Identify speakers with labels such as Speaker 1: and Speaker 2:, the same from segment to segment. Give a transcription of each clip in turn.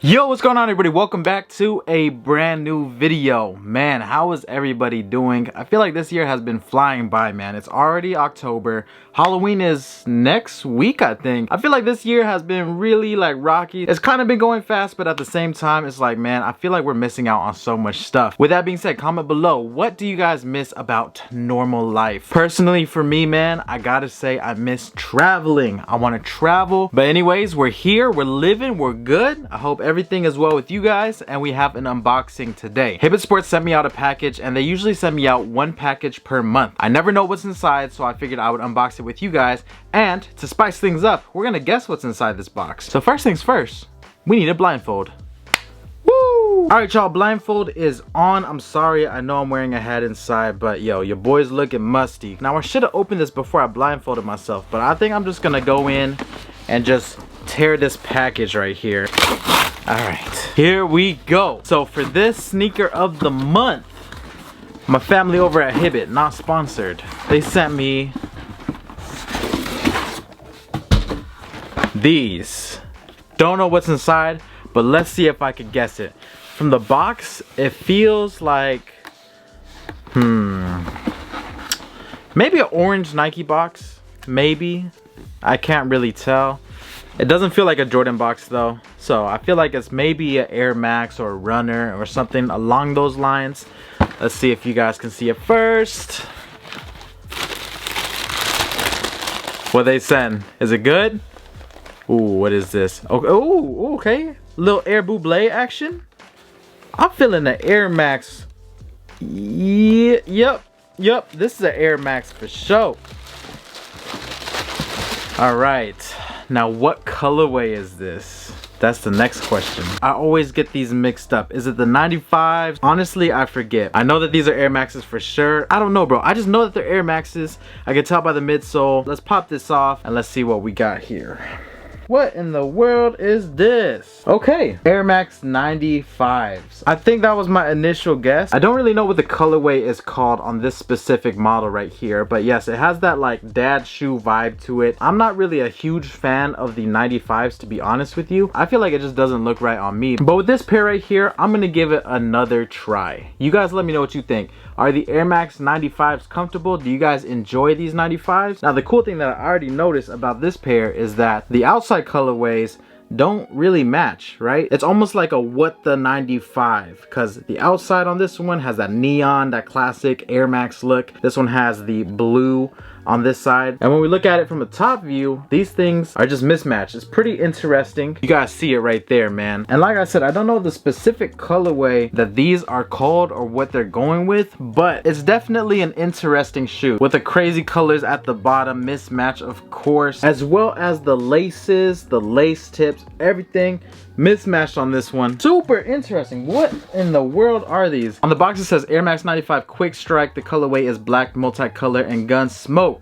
Speaker 1: Yo, what's going on, everybody? Welcome back to a brand new video. Man, how is everybody doing? I feel like this year has been flying by, man. It's already October. Halloween is next week, I think. I feel like this year has been really rocky. It's kind of been going fast, but at the same time, it's like, man, I feel like we're missing out on so much stuff. With that being said, comment below, what do you guys miss about normal life? Personally, for me, man, I gotta say I miss traveling. I want to travel. But anyways, we're here, we're living, we're good. I hope everything is well with you guys, and we have an unboxing today. HibbettSports sent me out a package, and they usually send me out one package per month. I never know what's inside, so I figured I would unbox it with you guys, and to spice things up, we're gonna guess what's inside this box. So first things first, we need a blindfold. Woo! Alright y'all, blindfold is on. I'm sorry, I know I'm wearing a hat inside, but yo, your boy's looking musty. Now I should have opened this before I blindfolded myself, but I think I'm just gonna go in and just tear this package right here. Alright, here we go. So for this sneaker of the month, my family over at Hibbett, not sponsored, they sent me these. Don't know what's inside, but let's see if I could guess it. From the box, it feels like, maybe an orange Nike box, maybe. I can't really tell. It doesn't feel like a Jordan box though, so I feel like it's maybe an Air Max or a Runner or something along those lines. Let's see if you guys can see it first. What they send, is it good? Ooh, what is this? Oh, okay, little Air Buble action. I'm feeling the Air Max. Yep, this is an Air Max for sure. All right. Now, what colorway is this? That's the next question. I always get these mixed up. Is it the 95s? Honestly, I forget. I know that these are Air Maxes for sure. I don't know, bro. I just know that they're Air Maxes. I can tell by the midsole. Let's pop this off and let's see what we got here. What in the world is this? Okay, Air Max 95s. I think that was my initial guess. I don't really know what the colorway is called on this specific model right here, but yes, it has that like dad shoe vibe to it. I'm not really a huge fan of the 95s, to be honest with you. I feel like it just doesn't look right on me. But with this pair right here, I'm gonna give it another try. You guys let me know what you think. Are the Air Max 95s comfortable? Do you guys enjoy these 95s? Now, the cool thing that I already noticed about this pair is that the outside colorways don't really match, right? It's almost like a what the 95, because the outside on this one has that neon, that classic Air Max look. This one has the blue on this side, and when we look at it from a top view, these things are just mismatched. It's pretty interesting. You guys see it right there, man. And like I said, I don't know the specific colorway that these are called or what they're going with, but it's definitely an interesting shoe with the crazy colors at the bottom, mismatch of course, as well as the laces, the lace tips, everything mismatched on this one. Super interesting. What in the world are these? On the box it says Air Max 95 Quick Strike. The colorway is black, multicolor, and gun smoke.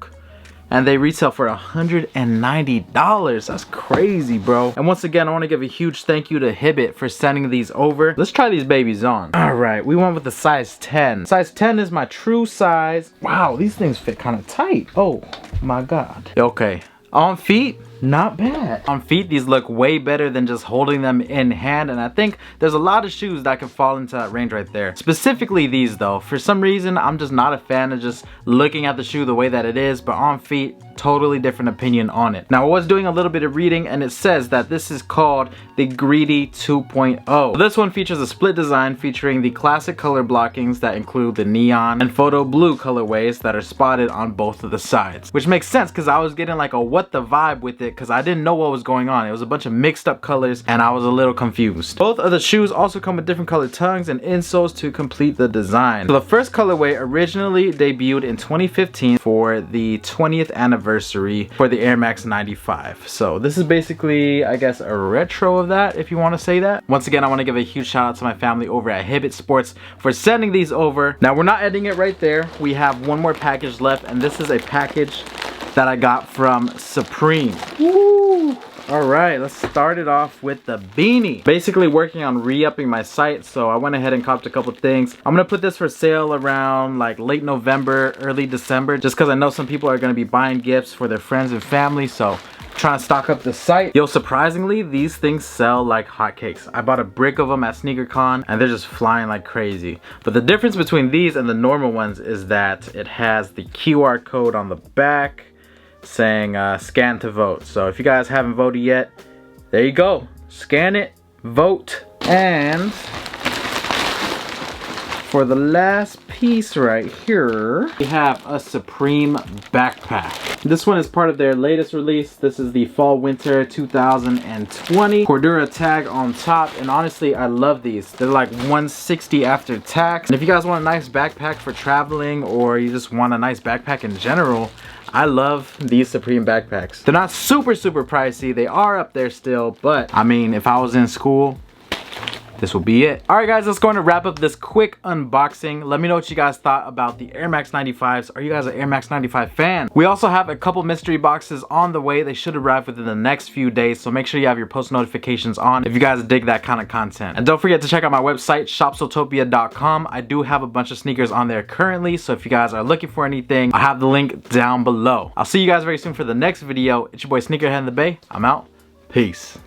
Speaker 1: And they retail for $190. That's crazy, bro. And once again, I want to give a huge thank you to Hibbett for sending these over. Let's try these babies on. All right, we went with the size 10. Size 10 is my true size. Wow, these things fit kind of tight. Oh my God. Okay, on feet, not bad. On feet, these look way better than just holding them in hand, and I think there's a lot of shoes that can fall into that range right there. Specifically these though, for some reason I'm just not a fan of just looking at the shoe the way that it is, but on feet, totally different opinion on it. Now I was doing a little bit of reading, and it says that this is called the Greedy 2.0. This one features a split design featuring the classic color blockings that include the neon and photo blue colorways that are spotted on both of the sides, which makes sense because I was getting like a what the vibe with it, because I didn't know what was going on. It was a bunch of mixed up colors and I was a little confused. Both of the shoes also come with different colored tongues and insoles to complete the design. So the first colorway originally debuted in 2015 for the 20th anniversary for the Air Max 95. So this is basically, I guess, a retro of that, if you want to say that. Once again, I want to give a huge shout out to my family over at HibbettSports for sending these over. Now we're not ending it right there. We have one more package left, and this is a package that I got from Supreme. Woo! All right, let's start it off with the beanie. Basically working on re-upping my site, so I went ahead and copped a couple things. I'm gonna put this for sale around like late November, early December, just because I know some people are gonna be buying gifts for their friends and family, so trying to stock up the site. Yo, surprisingly, these things sell like hotcakes. I bought a brick of them at SneakerCon and they're just flying like crazy. But the difference between these and the normal ones is that it has the QR code on the back saying scan to vote. So if you guys haven't voted yet, there you go. Scan it, vote. And for the last piece right here, we have a Supreme backpack. This one is part of their latest release. This is the Fall Winter 2020 Cordura tag on top. And honestly, I love these. They're like $160 after tax. And if you guys want a nice backpack for traveling, or you just want a nice backpack in general, I love these Supreme backpacks. They're not super pricey. They are up there still, but I mean, if I was in school, this will be it. All right, guys, let's go on to wrap up this quick unboxing. Let me know what you guys thought about the Air Max 95s. Are you guys an Air Max 95 fan? We also have a couple mystery boxes on the way. They should arrive within the next few days, so make sure you have your post notifications on if you guys dig that kind of content. And don't forget to check out my website, shopsotopia.com. I do have a bunch of sneakers on there currently, so if you guys are looking for anything, I have the link down below. I'll see you guys very soon for the next video. It's your boy Sneakerhead in the Bay. I'm out. Peace.